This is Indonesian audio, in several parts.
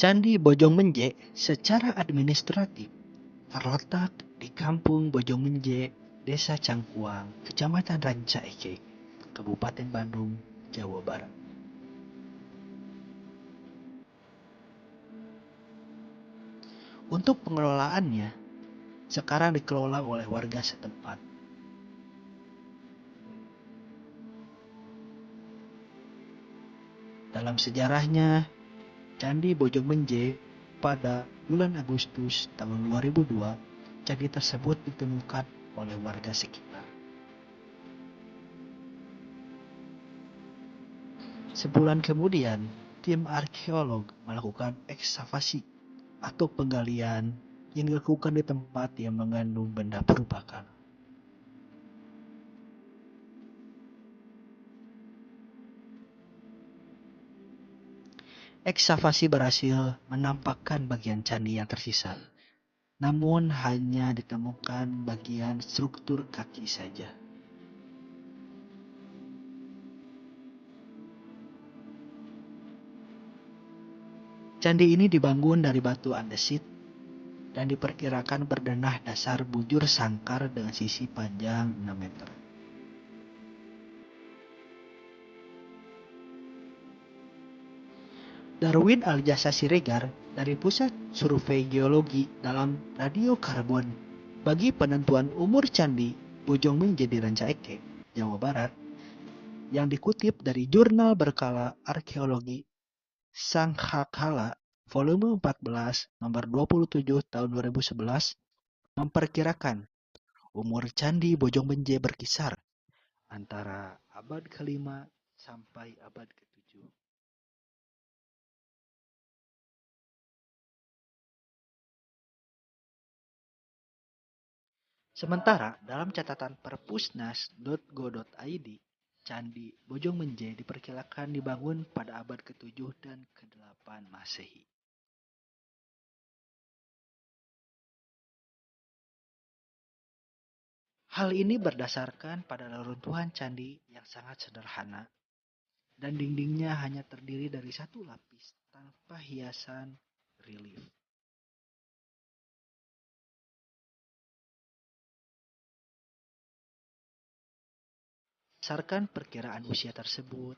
Candi Bojongmenje secara administratif terletak di Kampung Bojongmenje, Desa Cangkuang, Kecamatan Ranca Ekek, Kabupaten Bandung, Jawa Barat. Untuk pengelolaannya, sekarang dikelola oleh warga setempat. Dalam sejarahnya, Candi Bojongmenje pada bulan Agustus tahun 2002, candi tersebut ditemukan oleh warga sekitar. Sebulan kemudian, tim arkeolog melakukan ekskavasi atau penggalian yang dilakukan di tempat yang mengandung benda perubakan. Ekskavasi berhasil menampakkan bagian candi yang tersisa, namun hanya ditemukan bagian struktur kaki saja. Candi ini dibangun dari batu andesit dan diperkirakan berdenah dasar bujur sangkar dengan sisi panjang 6 meter. Darwin Aljasa Siregar dari Pusat Survei Geologi dalam Radiokarbon bagi penentuan umur Candi Bojongmenje di Ranca Ekek, Jawa Barat, yang dikutip dari Jurnal Berkala Arkeologi Sanghakala volume 14 nomor 27 tahun 2011 memperkirakan umur Candi Bojongmenje berkisar antara abad ke-5 sampai abad ke-7. Sementara dalam catatan perpusnas.go.id, Candi Bojongmenje diperkirakan dibangun pada abad ke-7 dan ke-8 Masehi. Hal ini berdasarkan pada reruntuhan candi yang sangat sederhana dan dindingnya hanya terdiri dari satu lapis tanpa hiasan relief. Berdasarkan perkiraan usia tersebut,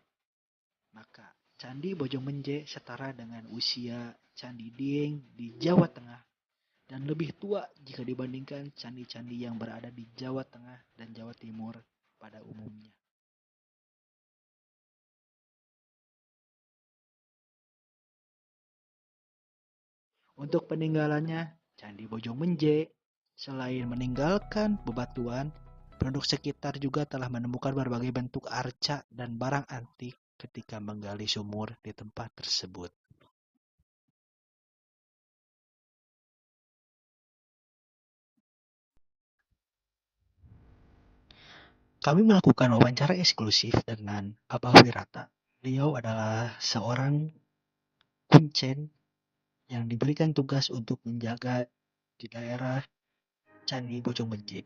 maka Candi Bojongmenje setara dengan usia Candi Dieng di Jawa Tengah dan lebih tua jika dibandingkan candi-candi yang berada di Jawa Tengah dan Jawa Timur pada umumnya. Untuk peninggalannya, Candi Bojongmenje selain meninggalkan bebatuan, penduduk sekitar juga telah menemukan berbagai bentuk arca dan barang antik ketika menggali sumur di tempat tersebut. Kami melakukan wawancara eksklusif dengan Abah Wirata. Beliau adalah seorang kuncen yang diberikan tugas untuk menjaga di daerah Candi Bojongmenje.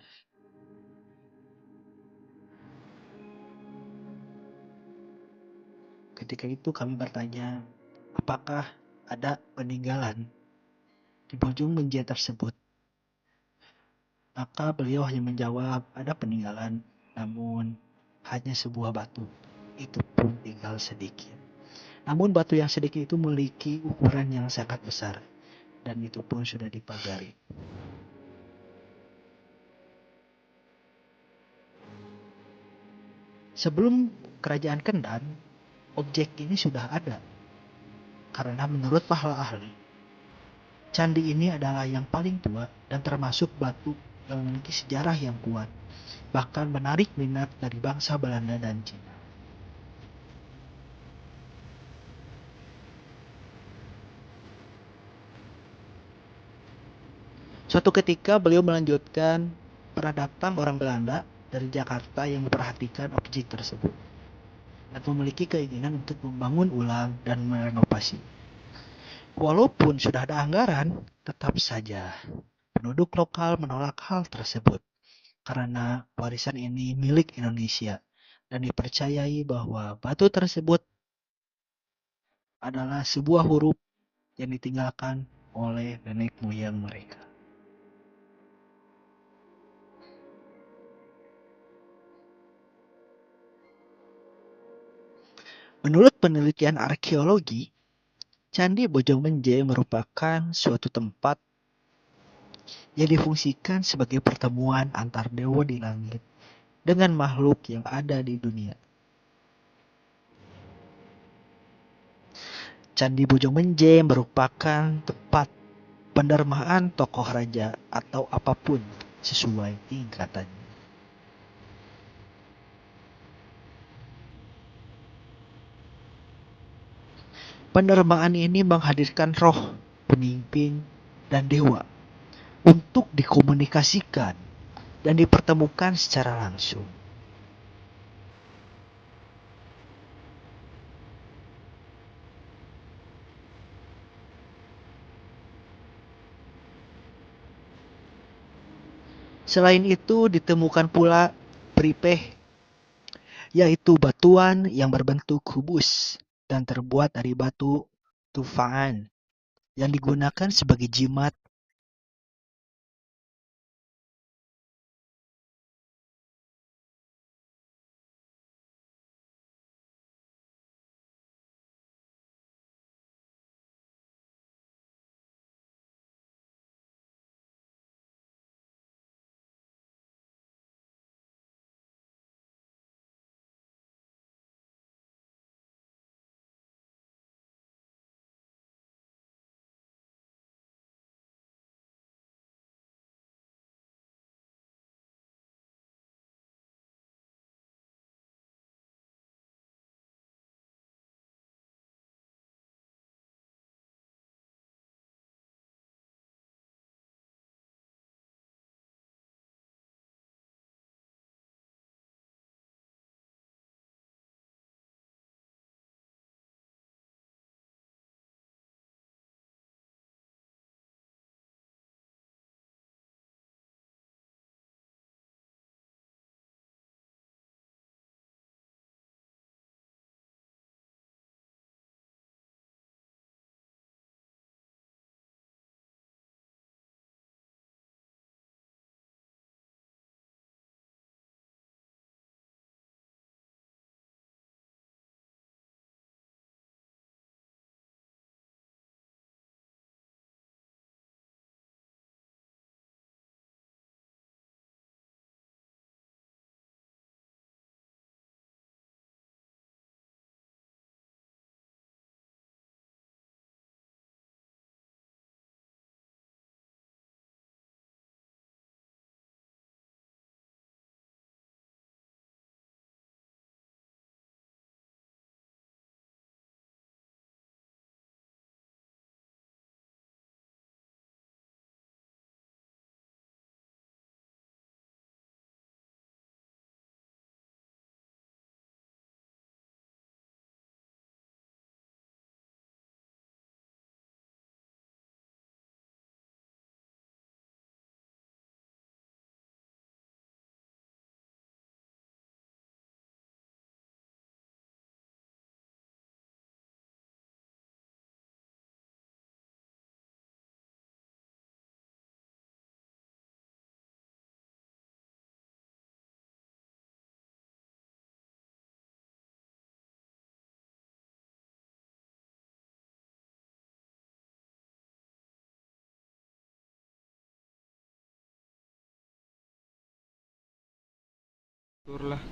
Ketika itu kami bertanya, apakah ada peninggalan di Bojongmenje tersebut? Maka beliau hanya menjawab, ada peninggalan, namun hanya sebuah batu. Itu pun tinggal sedikit. Namun batu yang sedikit itu memiliki ukuran yang sangat besar, dan itu pun sudah dipagari. Sebelum kerajaan Kendan, objek ini sudah ada. Karena menurut para ahli, candi ini adalah yang paling tua dan termasuk batu yang memiliki sejarah yang kuat, bahkan menarik minat dari bangsa Belanda dan Cina. Suatu ketika beliau melanjutkan, pernah datang orang Belanda dari Jakarta yang memperhatikan objek tersebut dan memiliki keinginan untuk membangun ulang dan merenovasi. Walaupun sudah ada anggaran, tetap saja penduduk lokal menolak hal tersebut karena warisan ini milik Indonesia dan dipercayai bahwa batu tersebut adalah sebuah huruf yang ditinggalkan oleh nenek moyang mereka. Menurut penelitian arkeologi, Candi Bojongmenje merupakan suatu tempat yang difungsikan sebagai pertemuan antar dewa di langit dengan makhluk yang ada di dunia. Candi Bojongmenje merupakan tempat pendermaan tokoh raja atau apapun sesuai tingkatannya. Pendermaan ini menghadirkan roh, pemimpin, dan dewa untuk dikomunikasikan dan dipertemukan secara langsung. Selain itu ditemukan pula peripeh, yaitu batuan yang berbentuk kubus dan terbuat dari batu tufaan yang digunakan sebagai jimat. Turlah.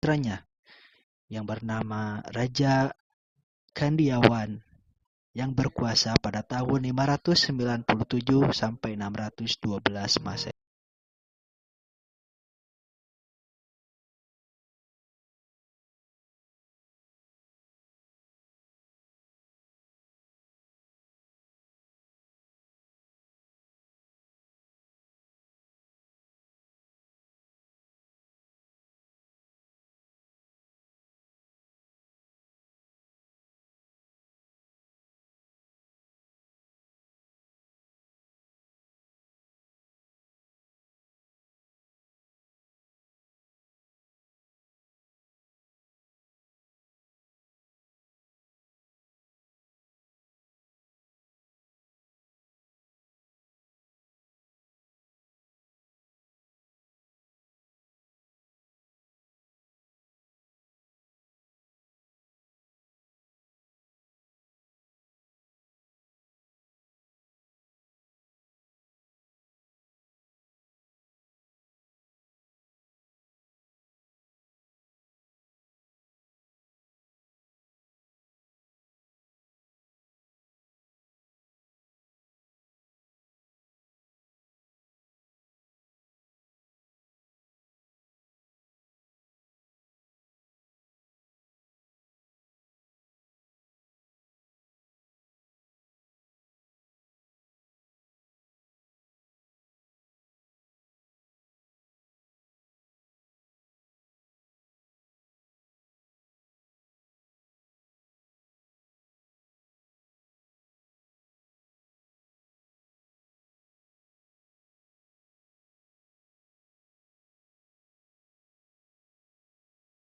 putranya yang bernama Raja Kandiawan yang berkuasa pada tahun 597 sampai 612 Masehi.